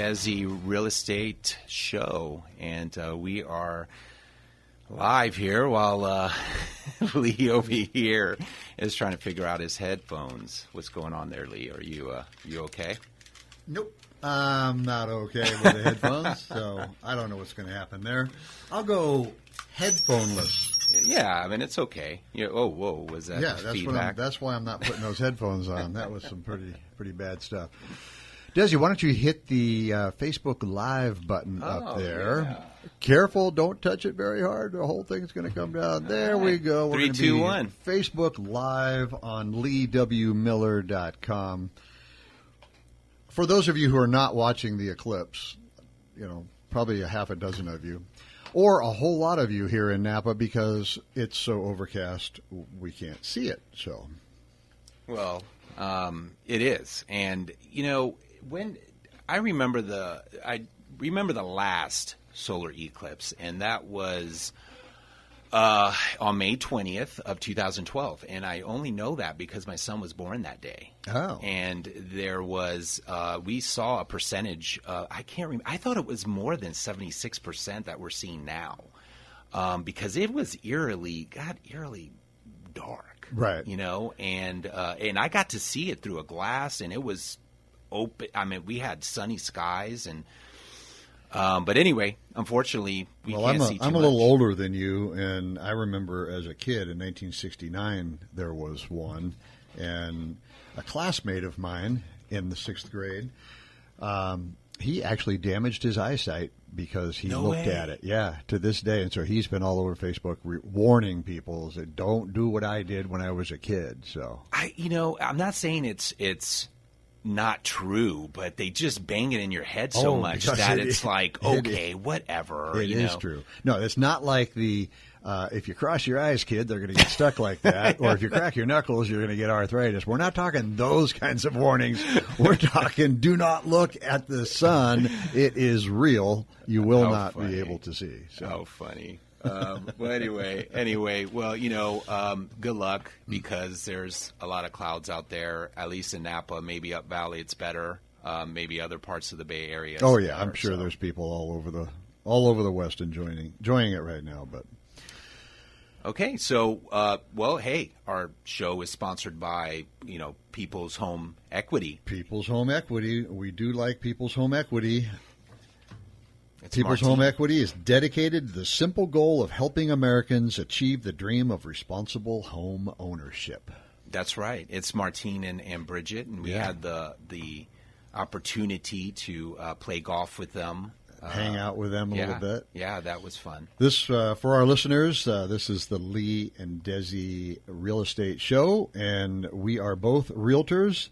Desi Real Estate Show, and we are live here while Lee over here is trying to figure out his headphones. What's going on there, Lee? Are you okay? Nope. I'm not okay with the headphones, so I don't know what's going to happen there. I'll go headphoneless. Yeah, I mean, it's okay. Oh, whoa, was that feedback? That's why I'm not putting those headphones on. That was some pretty bad stuff. Desi, why don't you hit the Facebook Live button up there? Yeah. Careful, don't touch it very hard. The whole thing's going to come down. There we go. We're 3, 2, 1. Facebook Live on LeeWMiller.com. For those of you who are not watching the eclipse, probably a half a dozen of you, or a whole lot of you here in Napa, because it's so overcast we can't see it. So, well, it is, and when I remember the last solar eclipse, and that was on May 20th of 2012, and I only know that because my son was born that day. Oh, and there was we saw a percentage. I can't remember. I thought it was more than 76% that we're seeing now, because it was eerily dark, right? And I got to see it through a glass, and it was open. I mean, we had sunny skies, and but anyway, unfortunately, we can't see too much. I'm a little older than you, and I remember as a kid in 1969 there was one, and a classmate of mine in the 6th grade, he actually damaged his eyesight because he looked at it. Yeah, to this day, and so he's been all over Facebook warning people that don't do what I did when I was a kid. So I'm not saying it's not true, but they just bang it in your head so much that it's like, okay, whatever. It is true. No, it's not like the if you cross your eyes, kid, they're going to get stuck like that. Or if you crack your knuckles, you're going to get arthritis. We're not talking those kinds of warnings. We're talking do not look at the sun. It is real. You will not be able to see. So. How funny. Well, anyway, well, good luck, because there's a lot of clouds out there, at least in Napa. Maybe up Valley it's better. Maybe other parts of the Bay Area. Oh, yeah, I'm sure there's people all over the West enjoying it right now. But okay, so, well, hey, our show is sponsored by, People's Home Equity. People's Home Equity. We do like People's Home Equity. People's Home Equity is dedicated to the simple goal of helping Americans achieve the dream of responsible home ownership. That's right. It's Martine and Bridget, and we had the opportunity to play golf with them. Hang out with them a little bit. Yeah, that was fun. This, for our listeners, this is the Lee and Desi Real Estate Show, and we are both realtors.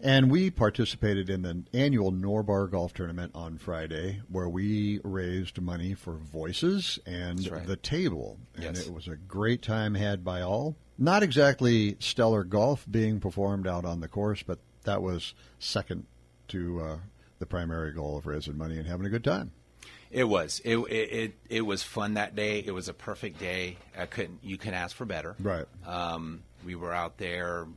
And we participated in the annual Norbar Golf Tournament on Friday, where we raised money for Voices and the Table. And it was a great time had by all. Not exactly stellar golf being performed out on the course, but that was second to the primary goal of raising money and having a good time. It was. It was fun that day. It was a perfect day. You couldn't ask for better. Right. We were out there,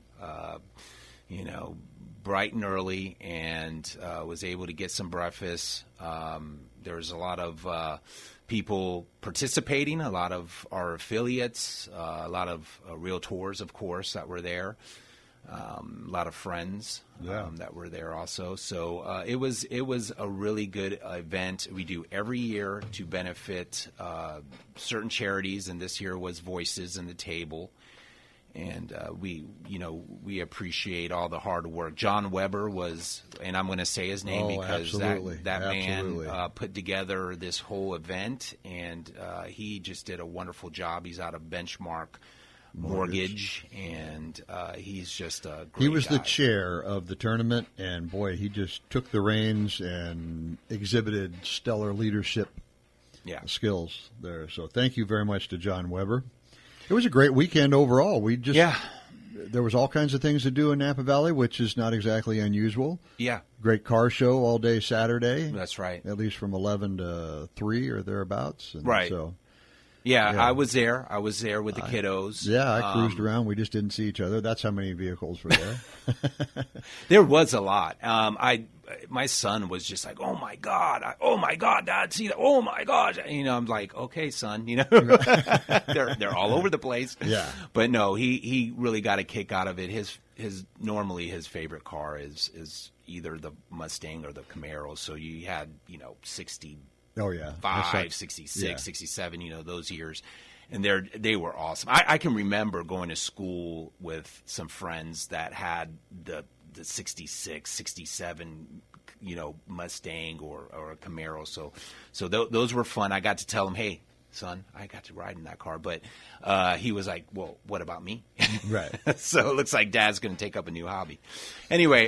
bright and early, and was able to get some breakfast. There was a lot of people participating, a lot of our affiliates, a lot of realtors, of course, that were there, a lot of friends that were there also. So it was a really good event. We do every year to benefit certain charities, and this year was Voices and the Table. And we appreciate all the hard work. John Weber was, and I'm going to say his name because that man put together this whole event, and he just did a wonderful job. He's out of Benchmark Mortgage, and he's just a great He was guy. the chair of the tournament, and boy, he just took the reins and exhibited stellar leadership skills there. So thank you very much to John Weber. It was a great weekend overall. There was all kinds of things to do in Napa Valley, which is not exactly unusual. Yeah. Great car show all day Saturday. That's right. At least from 11 to 3 or thereabouts. And right. So, yeah, I was there. I was there with the kiddos. Yeah, I cruised around. We just didn't see each other. That's how many vehicles were there. There was a lot. my son was just like, oh my God, Dad, see that, oh my God, I'm like, okay, son, they're all over the place. Yeah, but no, he really got a kick out of it. Normally his favorite car is either the Mustang or the Camaro. So you had 60. Oh yeah, 66, 67, those years. And they were awesome. I can remember going to school with some friends that had the 66, 67, Mustang or a Camaro. So those were fun. I got to tell him, hey, son, I got to ride in that car. But he was like, well, what about me? Right. So it looks like Dad's going to take up a new hobby. Anyway,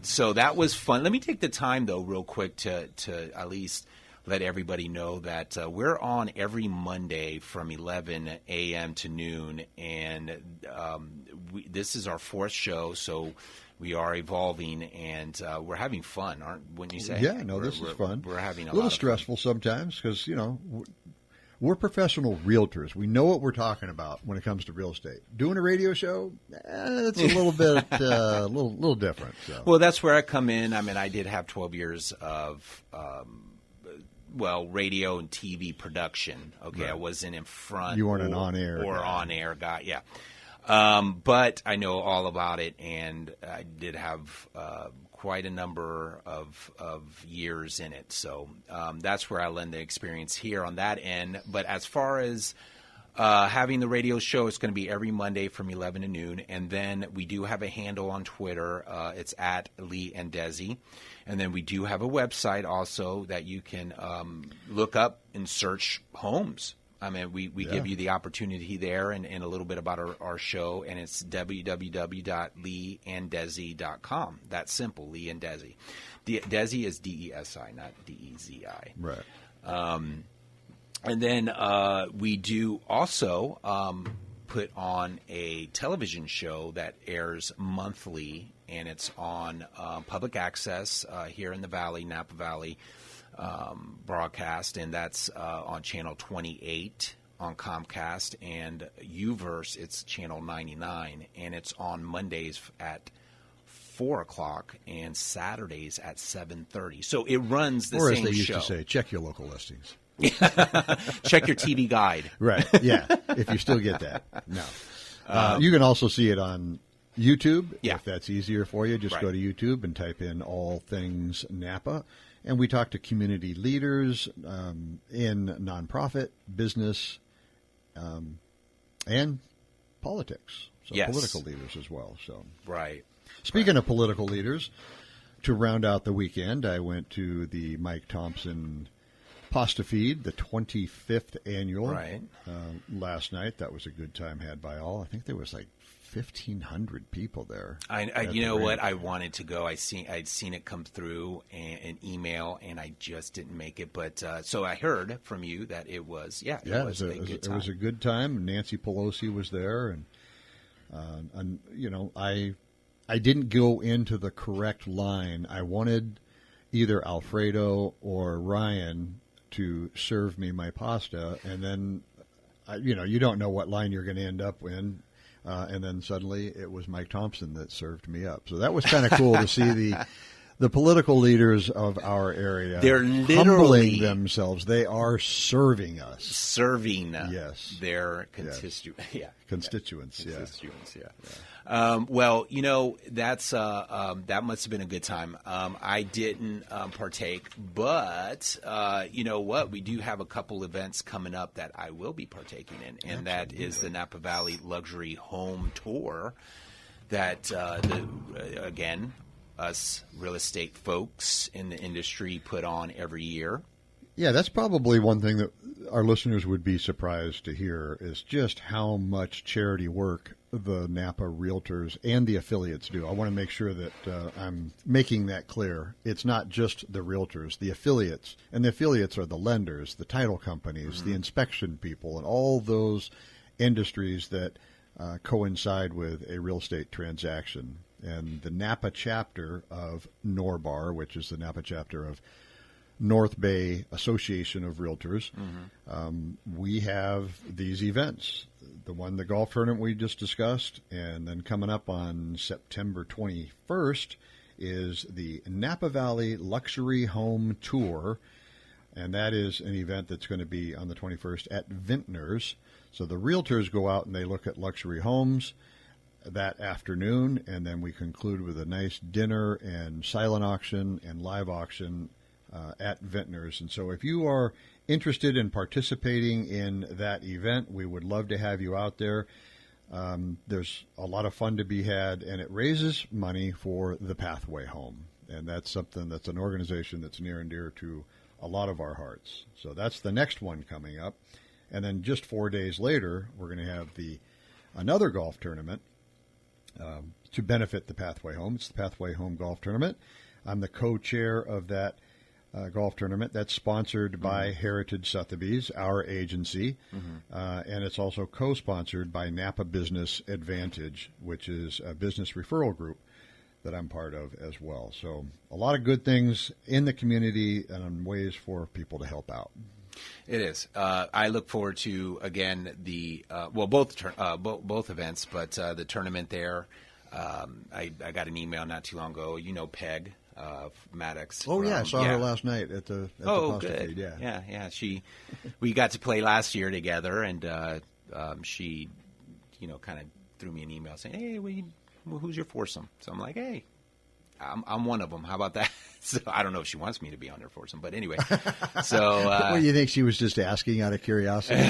so that was fun. Let me take the time, though, real quick to at least let everybody know that we're on every Monday from 11 a.m. to noon, and this is our fourth show, so we are evolving, and we're having fun, wouldn't you say? Yeah, no, this is fun. We're having a little stressful sometimes because, we're professional realtors. We know what we're talking about when it comes to real estate. Doing a radio show, it's a little bit, little different. So. Well, that's where I come in. I mean, I did have 12 years of radio and TV production. Okay, right. I wasn't in front. You weren't an on-air or guy. On-air guy, yeah. But I know all about it, and I did have quite a number of years in it. So that's where I lend the experience here on that end. But as far as having the radio show, it's going to be every Monday from 11 to noon. And then we do have a handle on Twitter. It's at Lee and Desi. And then we do have a website also that you can look up and search homes. I mean, we give you the opportunity there and a little bit about our show, and it's www.leeanddesi.com. That's simple, Lee and Desi. Desi is D-E-S-I, not D-E-Z-I. Right. And then we do also put on a television show that airs monthly, and it's on public access here in the Valley, Napa Valley. Broadcast, and that's on channel 28 on Comcast, and Uverse, it's channel 99, and it's on Mondays at 4 o'clock and Saturdays at 7:30. So it runs the same show. Or as they used to say, check your local listings. Check your TV guide. Right, yeah, if you still get that. No. You can also see it on YouTube, if that's easier for you. Just go to YouTube and type in All Things Napa. And we talk to community leaders in nonprofit, business, and politics. So political leaders as well. So Speaking of political leaders, to round out the weekend, I went to the Mike Thompson Pasta Feed, the 25th annual, last night. That was a good time had by all. I think there was like 1,500 people there. You know what? I wanted to go. I'd seen it come through an email, and I just didn't make it. But so I heard from you that it was a good time. It was a good time. Nancy Pelosi was there, and I didn't go into the correct line. I wanted either Alfredo or Ryan to serve me my pasta, and then you don't know what line you're going to end up in. And then suddenly it was Mike Thompson that served me up. So that was kind of cool to see the political leaders of our area. They're literally humbling themselves. They are serving us. Serving their constituents. Well, that's that must have been a good time. I didn't partake, but you know what? We do have a couple events coming up that I will be partaking in, and that is the Napa Valley Luxury Home Tour. That again, us real estate folks in the industry put on every year. Yeah, that's probably one thing that our listeners would be surprised to hear is just how much charity work the Napa Realtors and the affiliates do. I want to make sure that I'm making that clear. It's not just the Realtors, the affiliates. And the affiliates are the lenders, the title companies, the inspection people, and all those industries that coincide with a real estate transaction. And the Napa chapter of NORBAR, which is the Napa chapter of North Bay Association of Realtors, we have these events. The golf tournament we just discussed, and then coming up on September 21st is the Napa Valley Luxury Home Tour, and that is an event that's going to be on the 21st at Vintners. So the realtors go out and they look at luxury homes that afternoon, and then we conclude with a nice dinner and silent auction and live auction at Vintners. And so if you are interested in participating in that event, we would love to have you out there. There's a lot of fun to be had, and it raises money for the Pathway Home. And that's something that's an organization that's near and dear to a lot of our hearts. So that's the next one coming up. And then just 4 days later, we're going to have another golf tournament to benefit the Pathway Home. It's the Pathway Home Golf Tournament. I'm the co-chair of that golf tournament. That's sponsored by Heritage Sotheby's, our agency, and it's also co-sponsored by Napa Business Advantage, which is a business referral group that I'm part of as well. So a lot of good things in the community and ways for people to help out. It is. I look forward to, again, both events, but the tournament there. I got an email not too long ago. You know Peg Maddox. Oh, yeah. I saw her last night at the pasta good. feed. Yeah. Yeah. We got to play last year together, and she, kind of threw me an email saying, hey, who's your foursome? So I'm like, hey, I'm one of them. How about that? So I don't know if she wants me to be on her foursome, but anyway. So, well, you think she was just asking out of curiosity?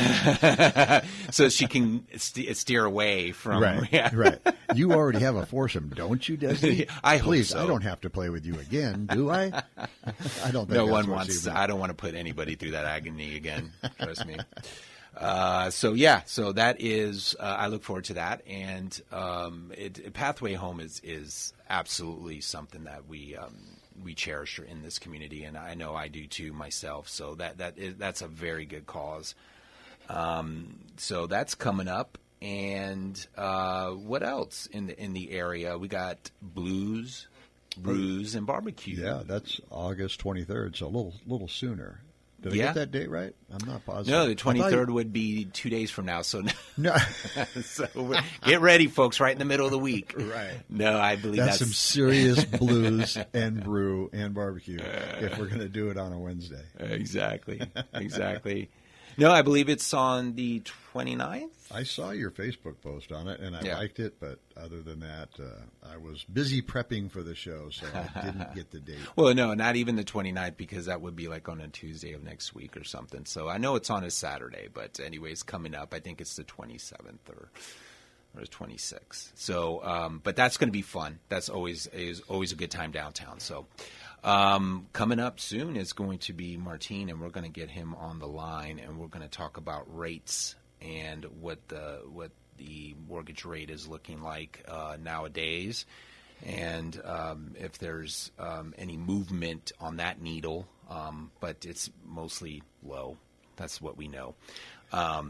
So she can steer away from. Right. Yeah. Right. You already have a foursome, don't you, Desi? I hope Please, so. I don't have to play with you again, do I? I don't think no that's one what wants. she meant. I don't want to put anybody through that agony again. Trust me. So that is. I look forward to that, and Pathway Home is absolutely something that we cherish in this community, and I know I do too myself. So that's a very good cause. So that's coming up, and what else in the area? We got Blues, Brews, and Barbecue. Yeah, that's August 23rd, so a little sooner. Did I get that date right? I'm not positive. No, the 23rd would be 2 days from now. So, no. So get ready, folks, right in the middle of the week. Right. No, I believe that's some serious blues and brew and barbecue if we're going to do it on a Wednesday. Exactly. No, I believe it's on the 29th. I saw your Facebook post on it, and I liked it, but other than that, I was busy prepping for the show, so I didn't get the date. Well, no, not even the 29th, because that would be like on a Tuesday of next week or something. So I know it's on a Saturday, but anyways, coming up, I think it's the 27th or the 26th. So, but that's going to be fun. That's always a good time downtown. So. Coming up soon is going to be Martine, and we're going to get him on the line, and we're going to talk about rates and what the mortgage rate is looking like nowadays, and if there's any movement on that needle, but it's mostly low. That's what we know.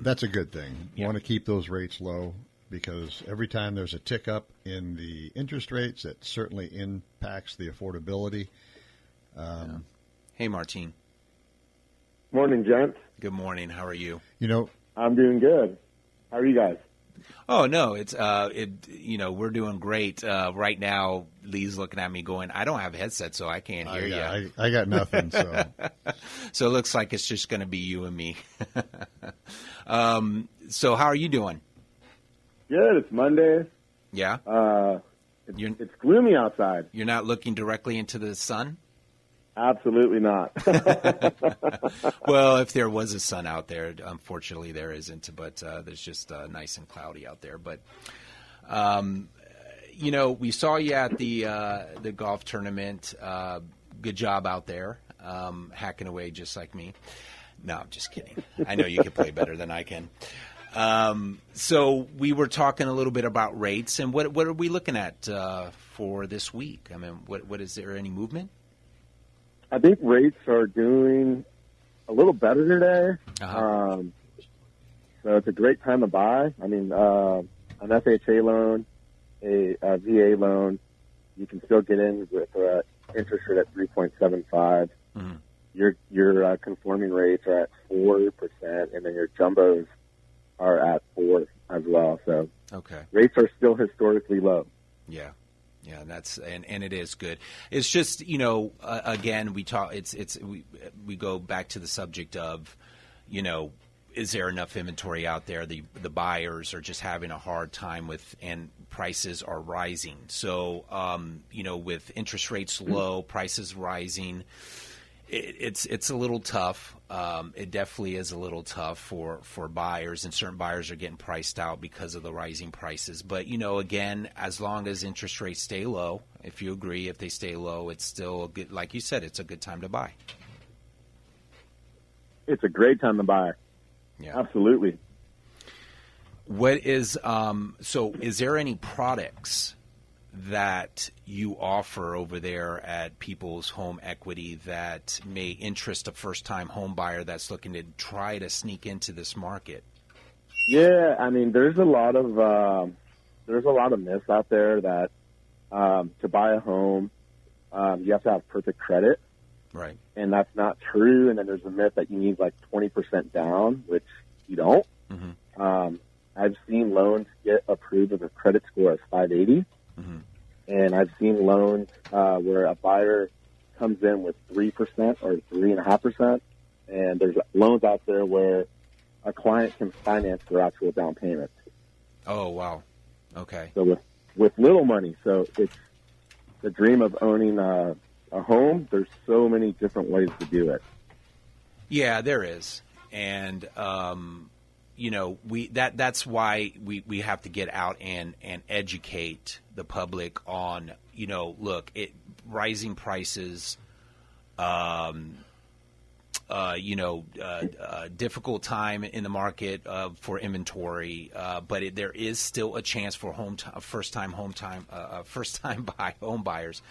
That's a good thing. You want to keep those rates low, because every time there's a tick up in the interest rates, it certainly impacts the affordability. Hey, Martine. Morning, gents. Good morning. How are you? I'm doing good. How are you guys? Oh no, it's we're doing great right now. Lee's looking at me going, I don't have a headset, so I can't hear you. I got nothing. So so it looks like it's just going to be you and me. So how are you doing? Good. It's Monday. Yeah. It's gloomy outside. You're not looking directly into the sun? Absolutely not. Well, if there was a sun out there, unfortunately there isn't, but there's just nice and cloudy out there. But, we saw you at the golf tournament. Good job out there, hacking away just like me. No, I'm just kidding. I know you can play better than I can. So we were talking a little bit about rates, and what are we looking at for this week? I mean, what is there any movement? I think rates are doing a little better today. Uh-huh. So it's a great time to buy. I mean, an FHA loan, a VA loan, you can still get in with interest rate at 3.75. Mm-hmm. Your conforming rates are at 4%, and then your jumbos are at 4 as well. So okay, rates are still historically low. Yeah. Yeah, and it is good. It's just, again, we go back to the subject of, is there enough inventory out there? The buyers are just having a hard time with, and prices are rising. So, with interest rates low, prices rising, it's a little tough. It definitely is a little tough for buyers, and certain buyers are getting priced out because of the rising prices. But, again, as long as interest rates stay low, if you agree, if they stay low, it's still a good, like you said, it's a good time to buy. It's a great time to buy. Yeah. Absolutely. What is so is there any products that you offer over there at People's Home Equity that may interest a first-time home buyer that's looking to try to sneak into this market? Yeah, I mean, there's a lot of myths out there that to buy a home, you have to have perfect credit. Right. And that's not true. And then there's a myth that you need like 20% down, which you don't. Mm-hmm. I've seen loans get approved with a credit score of 580. Mm-hmm. And I've seen loans where a buyer comes in with 3% or 3.5%. And there's loans out there where a client can finance their actual down payment. Oh, wow. Okay. So with little money. So it's the dream of owning a home. There's so many different ways to do it. Yeah, there is. And, that's why we have to get out and educate the public on, rising prices, difficult time in the market for inventory, but there is still a chance for first-time home buyers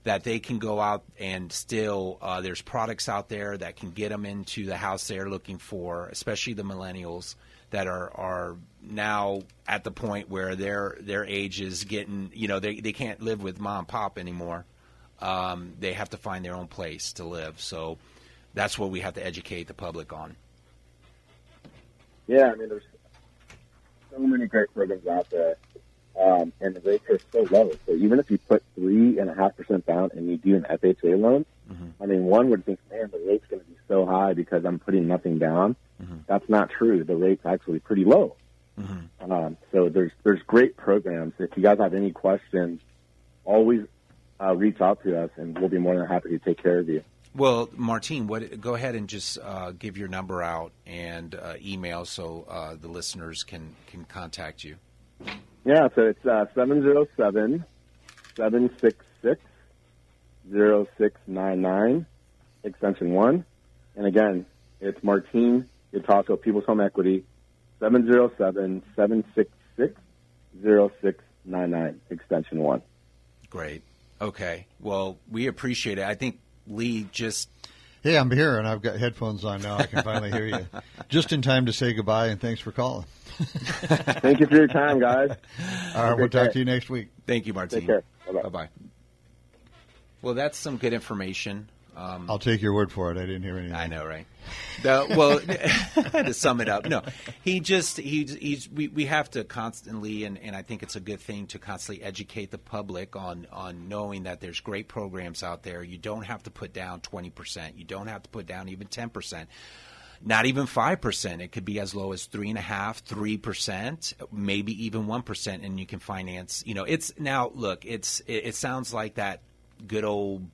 that they can go out and still there's products out there that can get them into the house they're looking for, especially the millennials that are now at the point where their age is getting, they can't live with mom and pop anymore. They have to find their own place to live. So that's what we have to educate the public on. Yeah, I mean, there's so many great programs out there, and the rates are so low. So even if you put 3.5% down and you do an FHA loan, Mm-hmm. I mean, one would think, man, the rate's going to be so high because I'm putting nothing down. Mm-hmm. That's not true. The rate's actually pretty low. Mm-hmm. So there's great programs. If you guys have any questions, always reach out to us, and we'll be more than happy to take care of you. Well, Martine, go ahead and just give your number out and email so the listeners can contact you. Yeah, so it's 707-766-0699, extension 1. And again, it's Martine Itasso, People's Home Equity, 707-766-0699, extension 1. Great. Okay. Well, we appreciate it. I think Lee just... Hey, I'm here, and I've got headphones on now. I can finally hear you. Just in time to say goodbye, and thanks for calling. Thank you for your time, guys. All right, we'll talk to you next week. Thank you, Martine. Take care. Bye-bye. Bye-bye. Well, that's some good information. I'll take your word for it. I didn't hear anything. I know, right? To sum it up, no, we have to constantly, and I think it's a good thing to constantly educate the public on knowing that there's great programs out there. You don't have to put down 20%. You don't have to put down even 10%. Not even 5%. It could be as low as 3.5%, 3%, maybe even 1%, and you can finance. It's now look. It sounds like that good old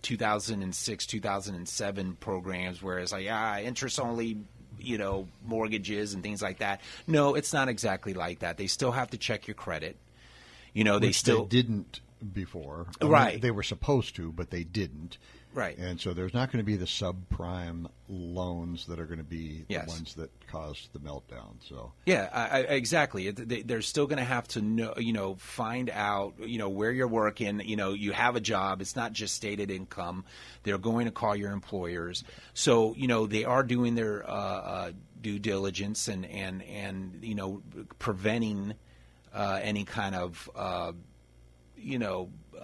2006, 2007 programs where it's like, interest only, mortgages and things like that. No, it's not exactly like that. They still have to check your credit. They didn't before. Right. They were supposed to, but they didn't. Right. And so there's not going to be the subprime loans that are going to be the ones that caused the meltdown. So yeah, exactly. They're still going to have to know, find out, where you're working. You have a job. It's not just stated income. They're going to call your employers. So they are doing their due diligence and preventing any kind of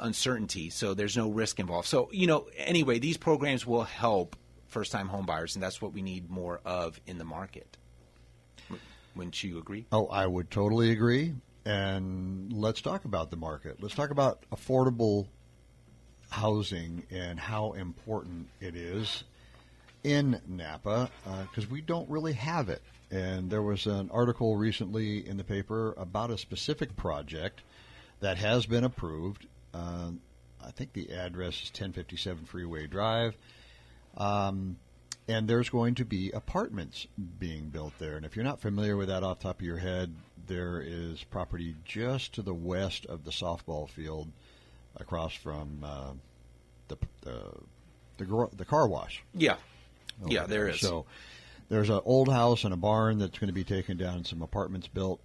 uncertainty, so there's no risk involved. So, anyway, these programs will help first-time home buyers, and that's what we need more of in the market. Wouldn't you agree? Oh, I would totally agree. and let's talk about the market. Let's talk about affordable housing and how important it is in Napa, because we don't really have it. And there was an article recently in the paper about a specific project that has been approved. I think the address is 1057 Freeway Drive. And there's going to be apartments being built there. And if you're not familiar with that off the top of your head, there is property just to the west of the softball field across from the car wash. Yeah. Yeah, there is. So there's an old house and a barn that's going to be taken down and some apartments built.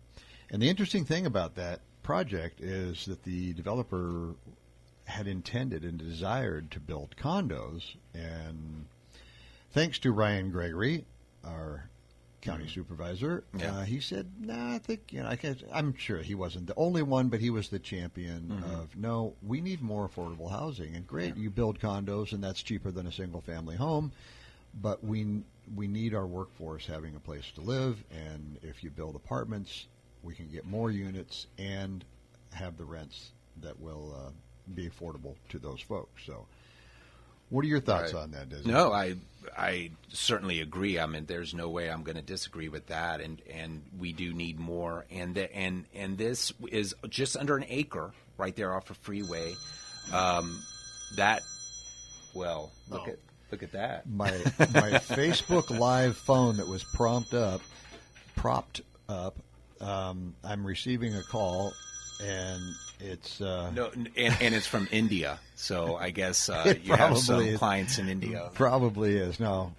And the interesting thing about that project is that the developer had intended and desired to build condos. And thanks to Ryan Gregory, our county supervisor, he said, I think, I'm sure he wasn't the only one, but he was the champion of, no, we need more affordable housing. And great, you build condos, and that's cheaper than a single-family home. But we need our workforce having a place to live, and if you build apartments, we can get more units and have the rents that will be affordable to those folks. So what are your thoughts on that, Desi? No, I certainly agree. I mean, there's no way I'm going to disagree with that, and we do need more. And this is just under an acre right there off a freeway. Look at that. My Facebook Live phone that was propped up. I'm receiving a call, and it's and it's from India. So I guess you have some clients in India. Probably is. No.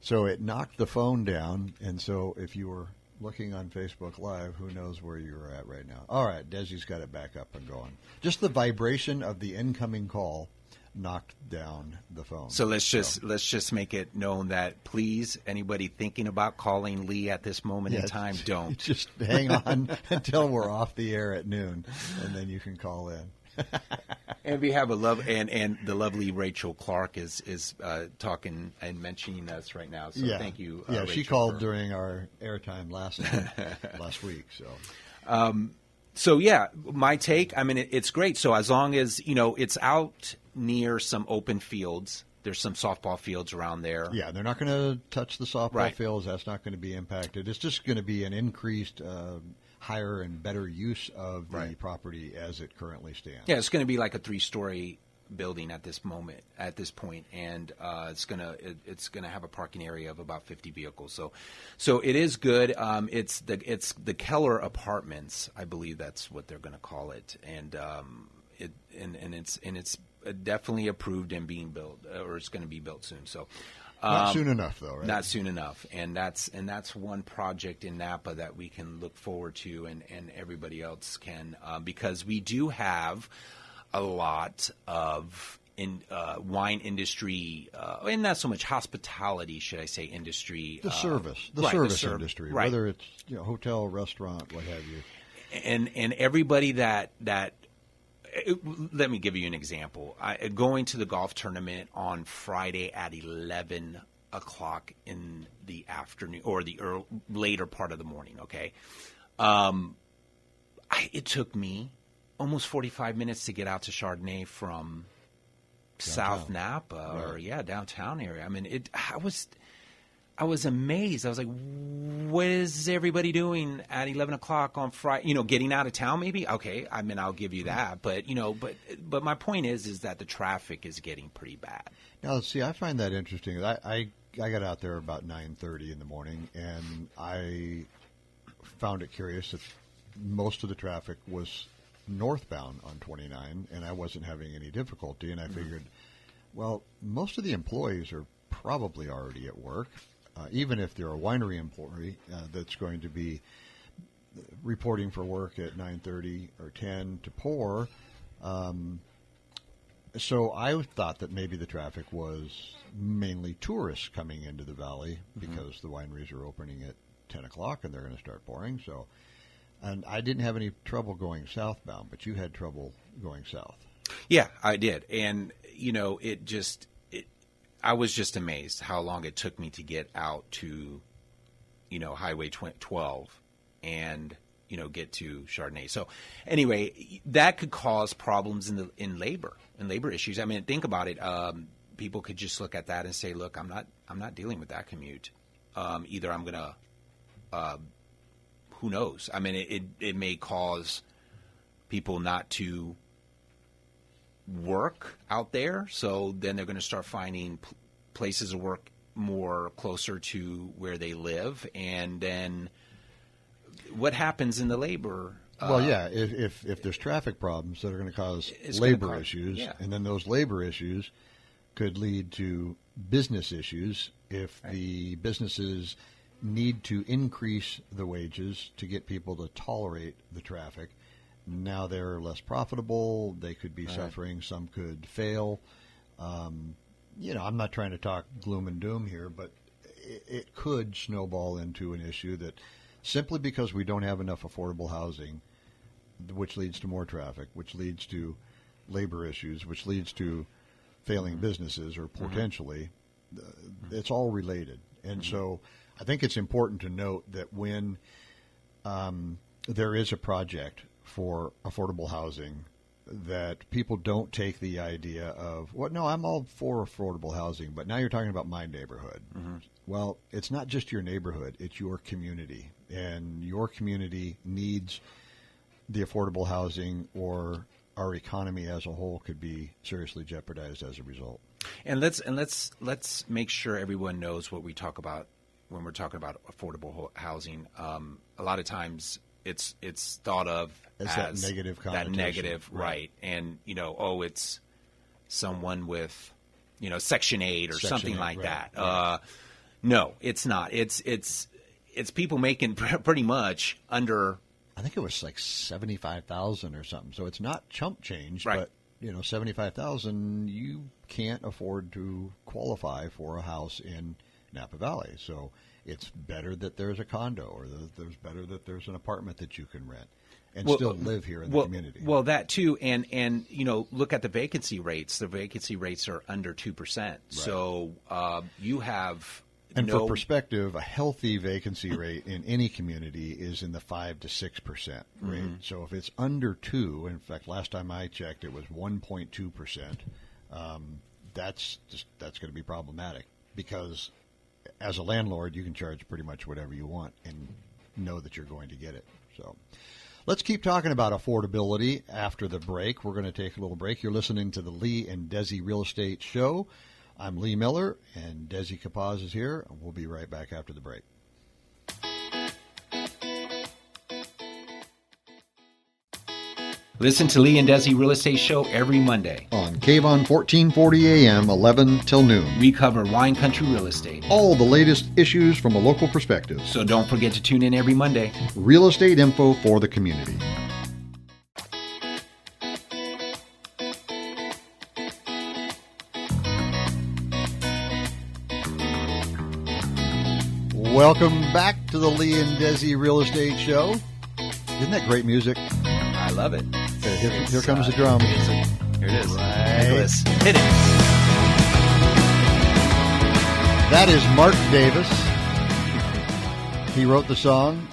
So it knocked the phone down, and so if you were looking on Facebook Live, who knows where you're at right now. All right, Desi's got it back up and going. Just the vibration of the incoming call knocked down the phone. So let's just make it known that, please, anybody thinking about calling Lee at this moment in time, don't. Just hang on until we're off the air at noon, and then you can call in. And we have and the lovely Rachel Clark is talking and mentioning us right now. So thank you. Rachel, she called during our airtime last week. So. So yeah, my take. I mean, it's great. So as long as it's out near some open fields, there's some softball fields around there. Yeah, they're not going to touch the softball fields. That's not going to be impacted. It's just going to be an increased, higher and better use of the property as it currently stands. Yeah, it's going to be like a 3-story building at this point, and it's gonna have a parking area of about 50 vehicles. So it is good. It's the Keller Apartments, I believe that's what they're going to call it, and it's definitely approved and being built, or it's going to be built soon. So. Not soon enough, though, right? Not soon enough, and that's one project in Napa that we can look forward to, and everybody else can, because we do have a lot of wine industry, and not so much hospitality, should I say, industry. The service industry, whether it's hotel, restaurant, what have you. And everybody that let me give you an example. Going to the golf tournament on Friday at 11 o'clock in the afternoon or the later part of the morning, okay? It took me almost 45 minutes to get out to Chardonnay from downtown. South Napa or downtown area. I mean, I was amazed. I was like, what is everybody doing at 11 o'clock on Friday? Getting out of town maybe? Okay, I mean, I'll give you that. But, but my point is that the traffic is getting pretty bad. Now, see, I find that interesting. I got out there about 9:30 in the morning, and I found it curious that most of the traffic was northbound on 29, and I wasn't having any difficulty. And I figured, well, most of the employees are probably already at work. Even if they're a winery employee that's going to be reporting for work at 9:30 or 10 to pour. So I thought that maybe the traffic was mainly tourists coming into the valley because the wineries are opening at 10 o'clock and they're going to start pouring. So, and I didn't have any trouble going southbound, but you had trouble going south. Yeah, I did. And, I was just amazed how long it took me to get out to, Highway 12. And get to Chardonnay. So anyway, that could cause problems in labor issues. I mean, think about it. People could just look at that and say, look, I'm not dealing with that commute. Either I'm going to, who knows? I mean, it may cause people not to work out there. So then they're going to start finding places of work more closer to where they live. And then what happens in the labor? Well, yeah, if there's traffic problems that are going to cause labor issues, and then those labor issues could lead to business issues if the businesses need to increase the wages to get people to tolerate the traffic. Now they're less profitable. They could be suffering. Some could fail. I'm not trying to talk gloom and doom here, but it could snowball into an issue that simply because we don't have enough affordable housing, which leads to more traffic, which leads to labor issues, which leads to failing businesses or potentially, it's all related. And so I think it's important to note that when there is a project for affordable housing, that people don't take the idea of, well, no, I'm all for affordable housing, but now you're talking about my neighborhood. Well, it's not just your neighborhood, it's your community. And your community needs the affordable housing, or our economy as a whole could be seriously jeopardized as a result. And let's make sure everyone knows what we talk about when we're talking about affordable housing. A lot of times it's thought of as that negative connotation. That negative, right? And it's someone with Section 8 or something 8, like right, that. Right. No, it's not. It's people making pretty much under. I think it was like 75,000 or something. So it's not chump change, right. But 75,000, you can't afford to qualify for a house in Napa Valley. So it's better that there's a condo, or there's better that there's an apartment that you can rent and still live here in the community. Well, that too, and look at the vacancy rates. The vacancy rates are under 2%. Right. So you have. And for perspective, a healthy vacancy rate in any community is in the 5 to 6% rate. So if it's under 2, in fact, last time I checked, it was 1.2%. That's going to be problematic, because as a landlord, you can charge pretty much whatever you want and know that you're going to get it. So let's keep talking about affordability after the break. We're going to take a little break. You're listening to the Lee and Desi Real Estate Show. I'm Lee Miller, and Desi Capaz is here. We'll be right back after the break. Listen to Lee and Desi Real Estate Show every Monday on KVON 1440 AM, 11 till noon. We cover wine country real estate. All the latest issues from a local perspective. So don't forget to tune in every Monday. Real estate info for the community. Welcome back to the Lee and Desi Real Estate Show. Isn't that great music? I love it. Here comes the drum. Here it is. Right. Nicholas, hit it. That is Mark Davis. He wrote the song.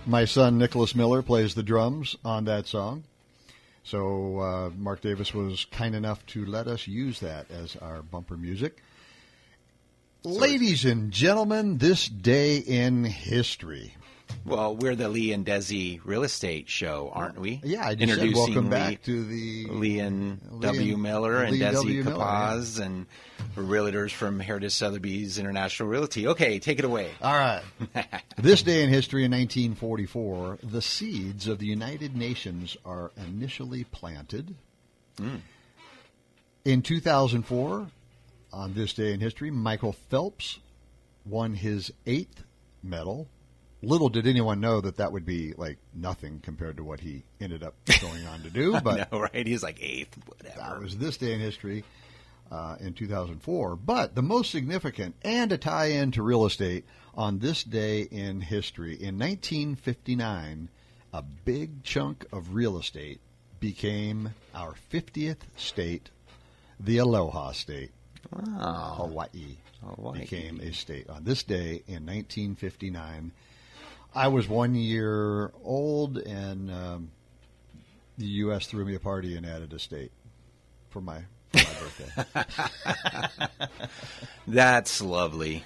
My son, Nicholas Miller, plays the drums on that song. So Mark Davis was kind enough to let us use that as our bumper music. Ladies and gentlemen, this day in history. Well, we're the Lee and Desi Real Estate Show, aren't we? Yeah, I just said welcome back to the Lee and W. Miller and Desi Capaz, and we're realtors from Heritage Sotheby's International Realty. Okay, take it away. All right. This day in history in 1944, the seeds of the United Nations are initially planted. In 2004, on this day in history, Michael Phelps won his 8th medal. Little did anyone know that would be like nothing compared to what he ended up going on to do. But I know, right? He's like 8th, whatever. That was this day in history in 2004. But the most significant, and a tie-in to real estate, on this day in history, in 1959, a big chunk of real estate became our 50th state, the Aloha State. Wow. Hawaii became a state. On this day in 1959, I was 1 year old, and the U.S. threw me a party and added a state for my birthday. That's lovely.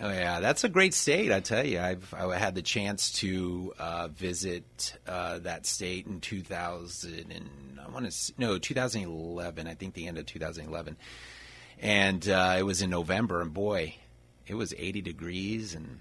Oh yeah, that's a great state. I tell you, I had the chance to visit that state in 2011. I think the end of 2011, and it was in November. And boy, it was 80 degrees, and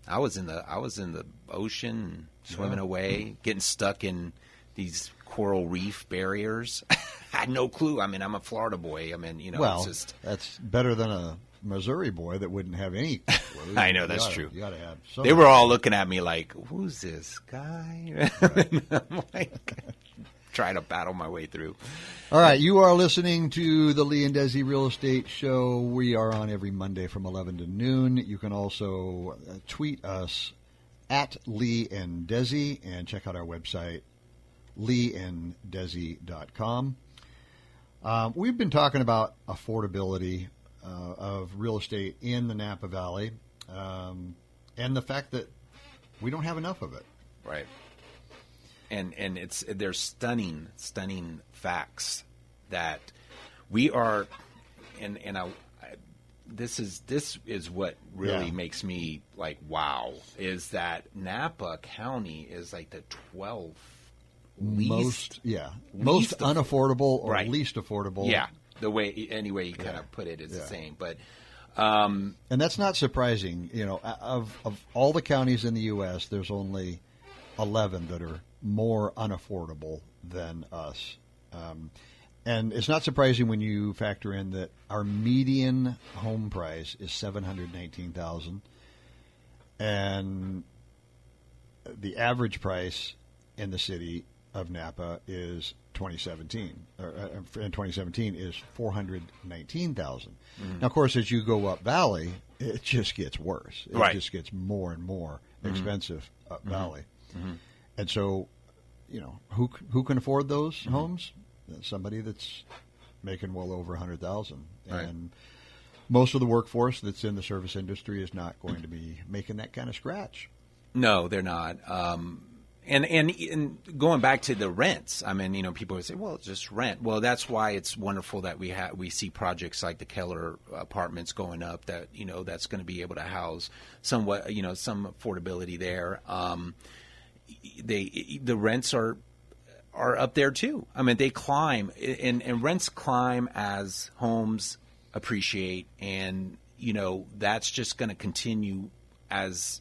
I was in the ocean, swimming away, getting stuck in these coral reef barriers. I had no clue. I mean, I'm a Florida boy. I mean, well, it's just that's better than a Missouri boy that wouldn't have any clue. I know, that's true. You gotta have they were all looking at me like, who's this guy? Right. I'm like, trying to battle my way through. All right, you are listening to the Lee and Desi Real Estate Show. We are on every Monday from 11 to noon. You can also tweet us at Lee and Desi, and check out our website, leeanddesi.com. We've been talking about affordability of real estate in the Napa Valley, and the fact that we don't have enough of it. Right. And there's stunning facts that we are, and this is what really makes me like wow, is that Napa County is like the 12th most unaffordable or least affordable. Yeah, any way you kind of put it is the same. But and that's not surprising. Of all the counties in the U.S., there's only 11 that are more unaffordable than us. And it's not surprising when you factor in that our median home price is $719,000, and the average price in the city of Napa is 2017 is $419,000. Mm-hmm. Now, of course, as you go up valley, it just gets worse. It just gets more and more expensive up valley. Mm-hmm. And so, who can afford those homes? Somebody that's making well over $100,000, and most of the workforce that's in the service industry is not going to be making that kind of scratch. No, they're not. And going back to the rents, I mean, people would say, well, it's just rent. Well, that's why it's wonderful that we see projects like the Keller apartments going up that, that's going to be able to house somewhat, some affordability there. The rents are up there too. I mean, they climb and rents climb as homes appreciate. And, that's just going to continue as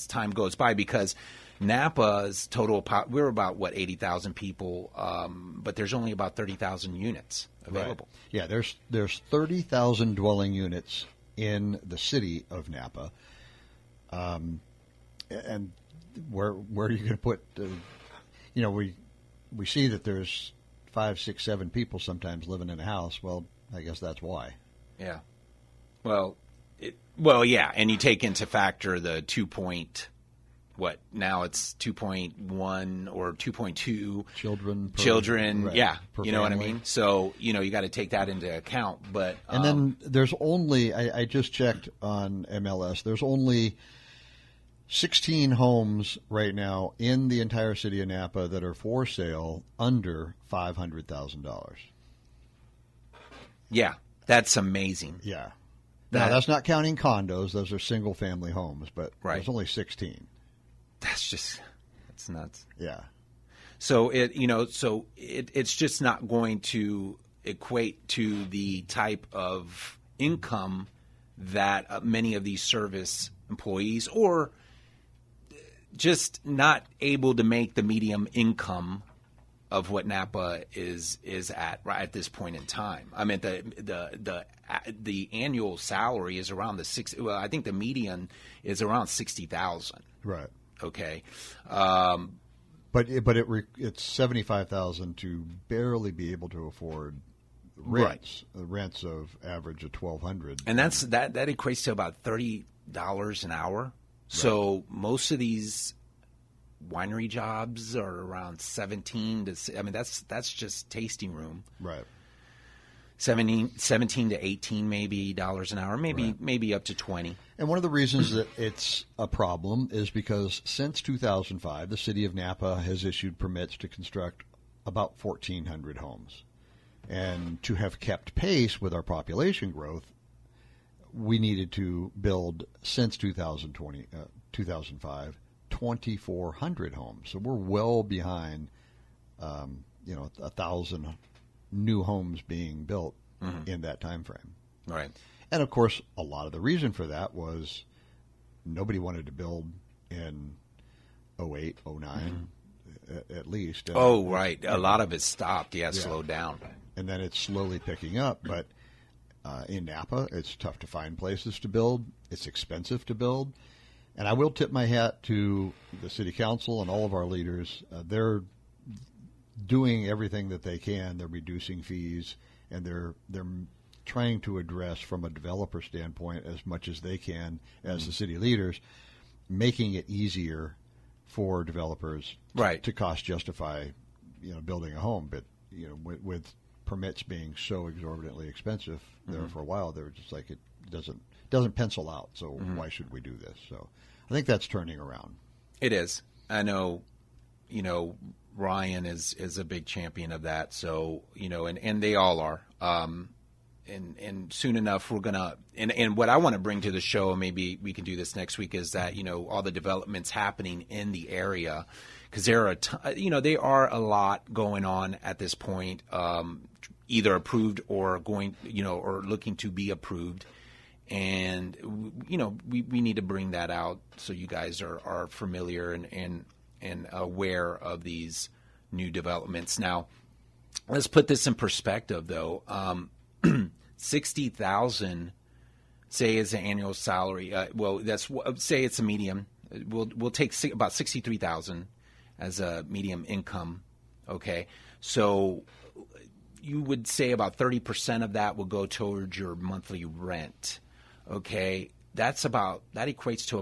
time goes by, because Napa's total, we're about 80,000 people, but there's only about 30,000 units available. Right. Yeah, there's 30,000 dwelling units in the city of Napa, and where are you going to put? We see that there's 5, 6, 7 people sometimes living in a house. Well, I guess that's why. Yeah. Well, yeah, and you take into factor the now it's 2.1 or 2.2 children. Right, yeah, per you know family. What I mean? So, you got to take that into account. But and then there's only, I just checked on MLS, there's only 16 homes right now in the entire city of Napa that are for sale under $500,000. Yeah, that's amazing. Yeah. Now, that's not counting condos. Those are single-family homes, but there's only 16. That's nuts. Yeah. So it's just not going to equate to the type of income that many of these service employees, or just not able to make the medium income of what Napa is at right at this point in time. I mean, the annual salary is around the I think the median is around 60,000. Right. Okay. But it's 75,000 to barely be able to afford rents. Right. Rents of average of $1,200. And that equates to about $30 an hour. Right. So most of these winery jobs are around 17 to. I mean, that's just tasting room. Right. 17 to 18 maybe dollars an hour, maybe up to 20. And one of the reasons that it's a problem is because since 2005, the city of Napa has issued permits to construct about 1,400 homes. And to have kept pace with our population growth, we needed to build, since 2005, 2,400 homes. So we're well behind, 1,000 new homes being built in that time frame. Right. And, of course, a lot of the reason for that was nobody wanted to build in 08, 09, at least. Right. A lot of it stopped. Yeah, slowed down. And then it's slowly picking up. But in Napa, it's tough to find places to build. It's expensive to build. And I will tip my hat to the city council and all of our leaders. They're doing everything that they can. They're reducing fees, and they're trying to address, from a developer standpoint, as much as they can as the city leaders, making it easier for developers to cost justify, building a home. But with permits being so exorbitantly expensive there for a while, they were just like, it doesn't pencil out. So why should we do this? So I think that's turning around. It is. I know, Ryan is a big champion of that. So, and they all are. And soon enough, we're going to, and what I want to bring to the show, and maybe we can do this next week, is that, all the developments happening in the area, because there are, there are a lot going on at this point, either approved or going, or looking to be approved. And, we need to bring that out so you guys are familiar and aware of these new developments. Now, let's put this in perspective, though. $60,000, say, is an annual salary. Say it's a medium. We'll take about $63,000 as a medium income. Okay, so you would say about 30% of that will go towards your monthly rent. Okay, that equates to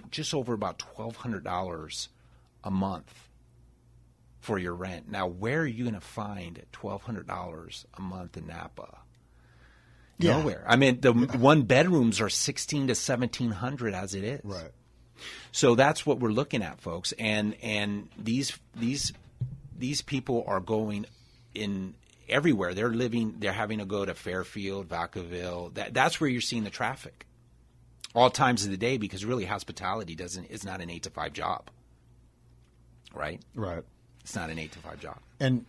just over $1,200 a month for your rent. Now, where are you going to find $1,200 a month in Napa? Yeah. Nowhere. I mean, the one bedrooms are $1,600 to $1,700 as it is. Right. So that's what we're looking at, folks. And these people are going in everywhere. They're having to go to Fairfield, Vacaville. That's where you're seeing the traffic all times of the day, because really hospitality is not an 8 to 5 job. Right? Right. It's not an 8 to 5 job. And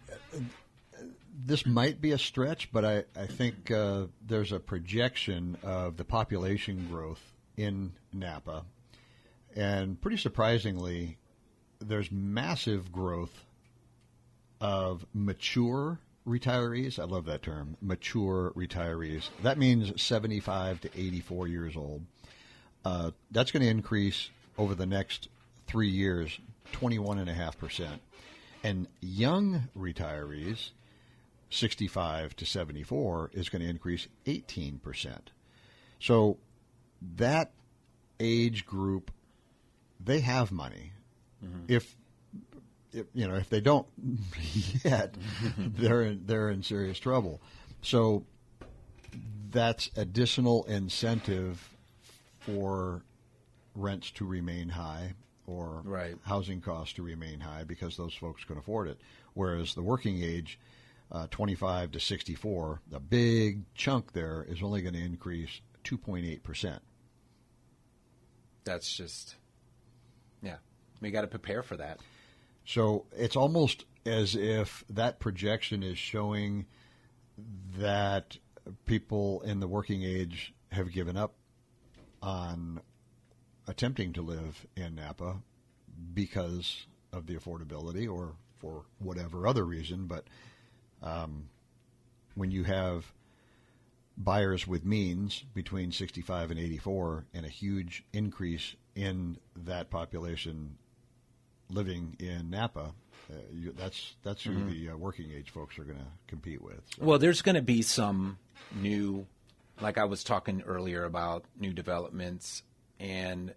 this might be a stretch, but I think there's a projection of the population growth in Napa. And pretty surprisingly, there's massive growth of mature retirees. I love that term, mature retirees. That means 75 to 84 years old. That's going to increase over the next 3 years, 21.5%. And young retirees, 65 to 74, is going to increase 18%. So that age group, they have money. If they don't yet, they're in serious trouble. So that's additional incentive for rents to remain high, or housing costs to remain high, because those folks can afford it. Whereas the working age, 25 to 64, the big chunk there is only going to increase 2.8%. That's just, we got to prepare for that. So it's almost as if that projection is showing that people in the working age have given up on attempting to live in Napa because of the affordability, or for whatever other reason. But when you have buyers with means between 65 and 84, and a huge increase in that population living in Napa, that's who the working age folks are going to compete with. So. Well, there's going to be some new, like I was talking earlier about new developments, and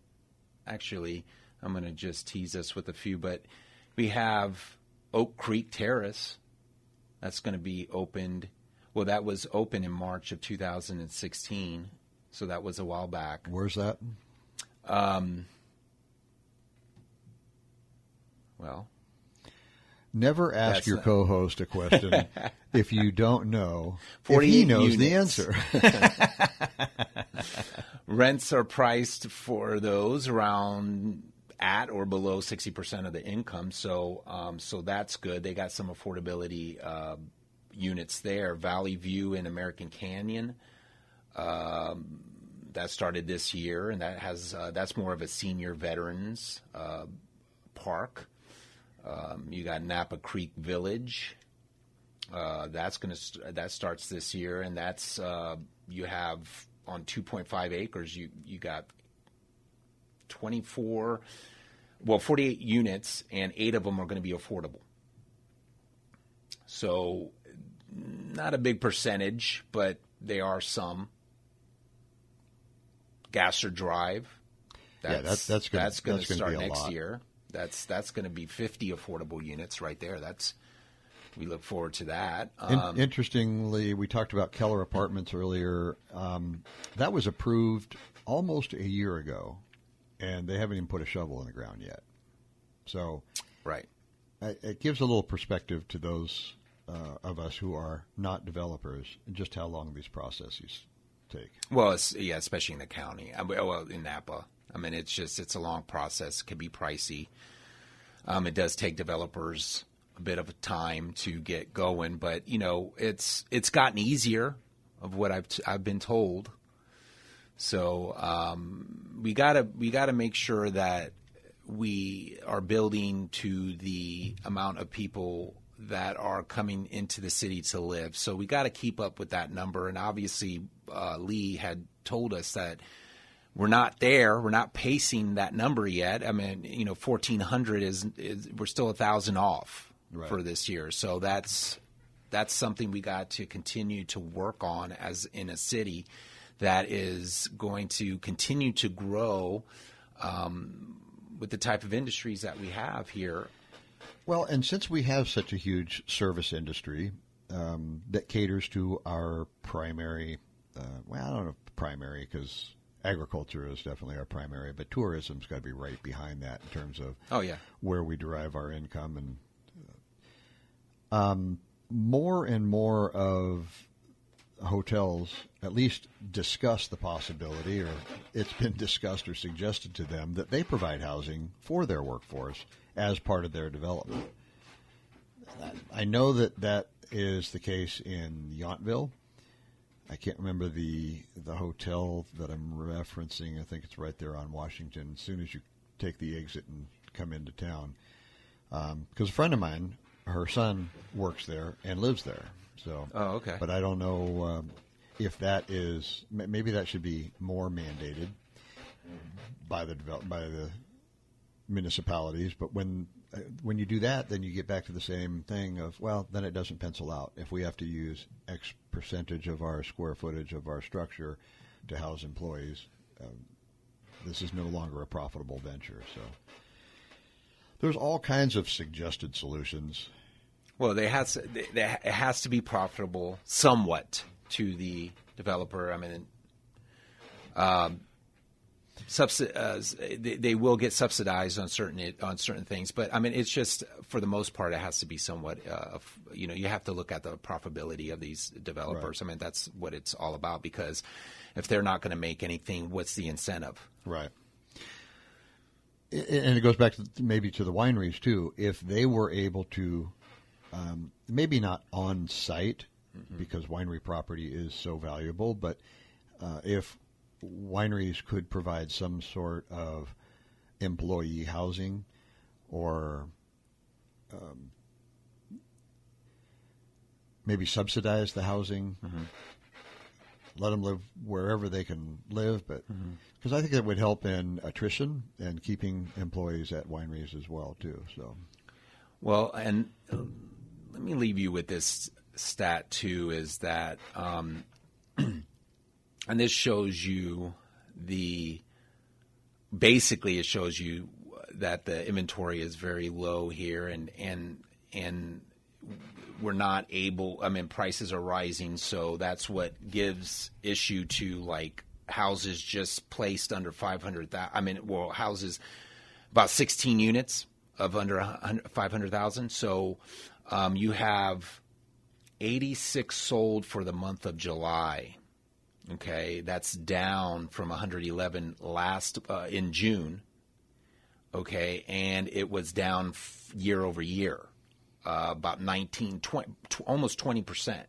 actually I'm going to just tease us with a few, but we have Oak Creek Terrace that's going to be opened. Well, that was open in March of 2016, so that was a while back. Where's that? Well, never ask that's your not- co-host a question if you don't know. If he 48 knows the units. answer. Rents are priced for those around at or below 60% of the income, so that's good. They got some affordability units there. Valley View in American Canyon, that started this year, and that's more of a senior veterans park. You got Napa Creek Village. That starts this year, and that's you have on 2.5 acres. You got 48 units, and 8 of them are going to be affordable. So, not a big percentage, but they are some. Gasser Drive. That's going to start be a next lot. year. That's going to be 50 affordable units right there. We look forward to that. Interestingly, we talked about Keller Apartments earlier. That was approved almost a year ago, and they haven't even put a shovel in the ground yet. So, right. It gives a little perspective to those of us who are not developers, just how long these processes take. Well, especially in the county. Well, in Napa. I mean, it's a long process. It can be pricey. It does take developers a bit of time to get going, but it's gotten easier, of what I've been told. So we gotta make sure that we are building to the amount of people that are coming into the city to live. So we got to keep up with that number. And obviously, Lee had told us that we're not there. We're not pacing that number yet. I mean, 1,400 is we're still 1,000 off for this year. So that's something we got to continue to work on as in a city that is going to continue to grow with the type of industries that we have here. Well, and since we have such a huge service industry that caters to our primary, I don't know if primary, because agriculture is definitely our primary, but tourism's got to be right behind that in terms of where we derive our income. And more and more of hotels at least discuss the possibility, or it's been discussed or suggested to them, that they provide housing for their workforce as part of their development. I know that is the case in Yountville. I can't remember the hotel that I'm referencing. I think it's right there on Washington, as soon as you take the exit and come into town. Because a friend of mine, her son works there and lives there. So, okay. But I don't know if that is, maybe that should be more mandated by the municipalities. But when you do that, then you get back to the same thing of, well, then it doesn't pencil out. If we have to use X percentage of our square footage of our structure to house employees, this is no longer a profitable venture. So there's all kinds of suggested solutions. Well, it has to be profitable somewhat to the developer. I mean, they will get subsidized on certain things, but I mean, it's just for the most part, it has to be somewhat. You have to look at the profitability of these developers. Right. I mean, that's what it's all about. Because if they're not going to make anything, what's the incentive? Right. And it goes back to maybe to the wineries too. If they were able to. Maybe not on site, because winery property is so valuable, but if wineries could provide some sort of employee housing or maybe subsidize the housing, let them live wherever they can live, but because I think that would help in attrition and keeping employees at wineries as well too. So, well, and let me leave you with this stat too: is that, and this shows you basically it shows you that the inventory is very low here, and we're not able. I mean, prices are rising, so that's what gives issue to like houses just placed under 500,000. I mean, well, houses about 16 units of under 500,000. So you have 86 sold for the month of July. Okay, that's down from 111 last in June. Okay, and it was down year over year, about 19, 20, almost 20%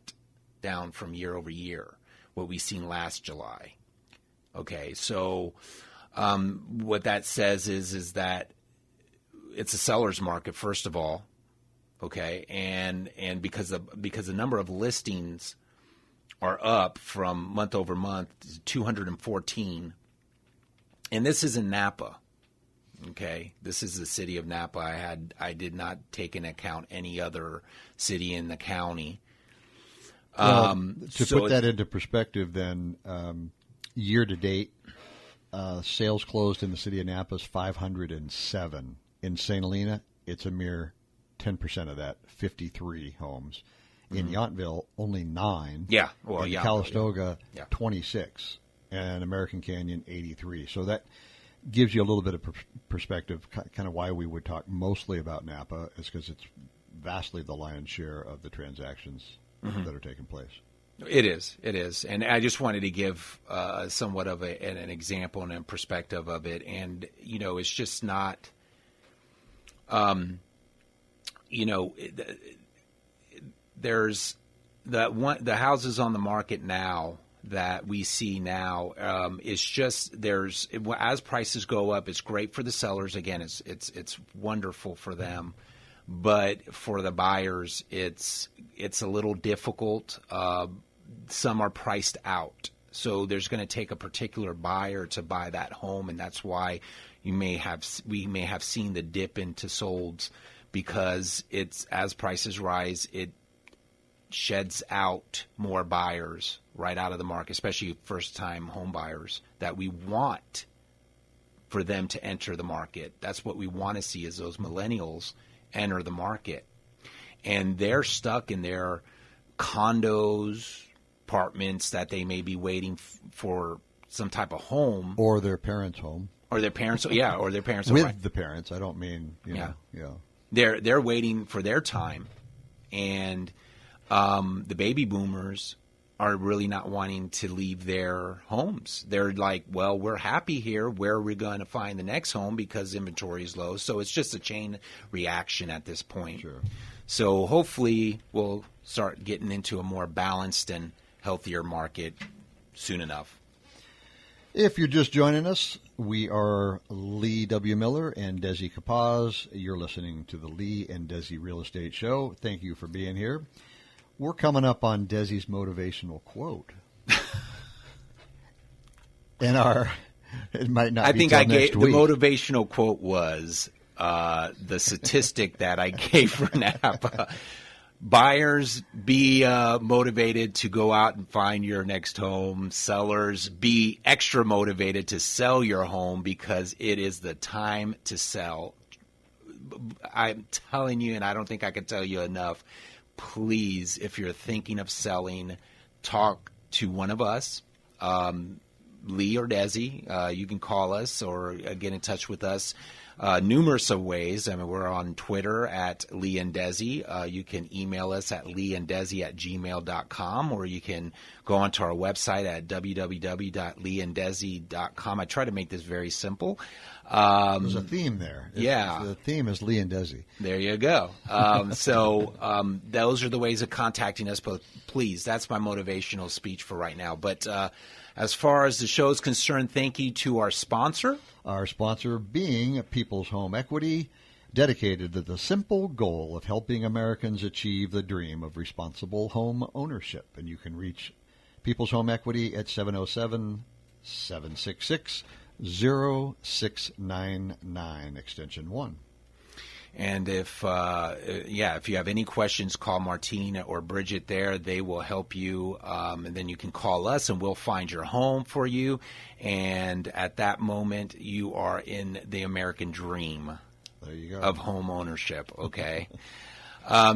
down from year over year, what we seen last July. Okay, so what that says is that it's a seller's market, first of all. Okay, and because the number of listings are up from month over month to 214, and this is in Napa. Okay, this is the city of Napa. I did not take into account any other city in the county. To put that into perspective, then year to date, sales closed in the city of Napa is 507. In St. Helena, it's a mere 10% of that, 53 homes. In Yountville, only 9. Yeah. Well, in Calistoga, 26. And American Canyon, 83. So that gives you a little bit of perspective, kind of why we would talk mostly about Napa, is because it's vastly the lion's share of the transactions that are taking place. It is. And I just wanted to give somewhat of an example and a perspective of it. And, it's just not, there's the houses on the market now that we see now. It's just as prices go up, it's great for the sellers. Again, it's wonderful for them, but for the buyers, it's a little difficult. Some are priced out, so there's going to take a particular buyer to buy that home, and that's why we may have seen the dip into solds, because it's as prices rise, it sheds out more buyers right out of the market, especially first-time home buyers that we want for them to enter the market. That's what we want to see, is those millennials enter the market. And they're stuck in their condos, apartments that they may be waiting for some type of home. Or their parents' home. Or their parents' or their parents' with right. the parents. I don't mean, yeah. They're waiting for their time. And the baby boomers are really not wanting to leave their homes. They're like, well, we're happy here. Where are we going to find the next home, because inventory is low? So it's just a chain reaction at this point. Sure. So hopefully we'll start getting into a more balanced and healthier market soon enough. If you're just joining us, we are Lee W. Miller and Desi Capaz. You're listening to the Lee and Desi Real Estate Show. Thank you for being here. We're coming up on Desi's motivational quote. And it might not be till next week. The motivational quote was the statistic that I gave for Napa. Buyers, be motivated to go out and find your next home. Sellers, be extra motivated to sell your home, because it is the time to sell. I'm telling you, and I don't think I can tell you enough, please, if you're thinking of selling, talk to one of us, Lee or Desi. You can call us or get in touch with us numerous of ways. I mean, we're on Twitter at Lee and Desi. You can email us at leeanddesi@gmail.com, or you can go onto our website at www.leeanddesi.com. I try to make this very simple. There's a theme there. The theme is Lee and Desi. There you go. So those are the ways of contacting us. But please, that's my motivational speech for right now. But as far as the show is concerned, thank you to our sponsor. Our sponsor being People's Home Equity, dedicated to the simple goal of helping Americans achieve the dream of responsible home ownership. And you can reach People's Home Equity at 707-766-0699, extension 1. And if you have any questions, call Martine or Bridget there. They will help you, and then you can call us, and we'll find your home for you. And at that moment, you are in the American dream there you go. of home ownership, okay?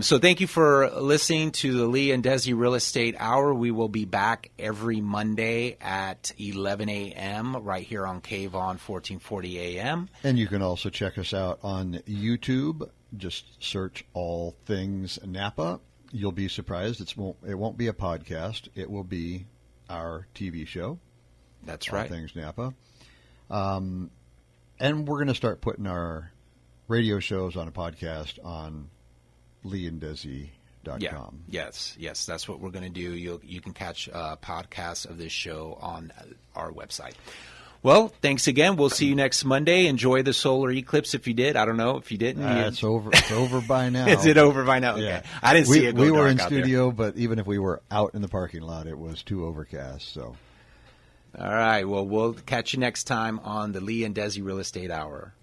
So thank you for listening to the Lee and Desi Real Estate Hour. We will be back every Monday at 11 a.m. right here on KVON 1440 a.m. And you can also check us out on YouTube. Just search All Things Napa. You'll be surprised. It won't be a podcast. It will be our TV show. That's right. All Things Napa. And we're going to start putting our radio shows on a podcast on leeanddesi.com. Yeah. Yes, that's what we're going to do. You can catch podcasts of this show on our website. Well, thanks again. We'll see you next Monday. Enjoy the solar eclipse if you did. I don't know if you didn't. It's over. It's over by now. Is it over by now? Okay. Yeah. I didn't see it go We were dark in out studio, but even if we were out in the parking lot, it was too overcast. So, all right. Well, we'll catch you next time on the Lee and Desi Real Estate Hour.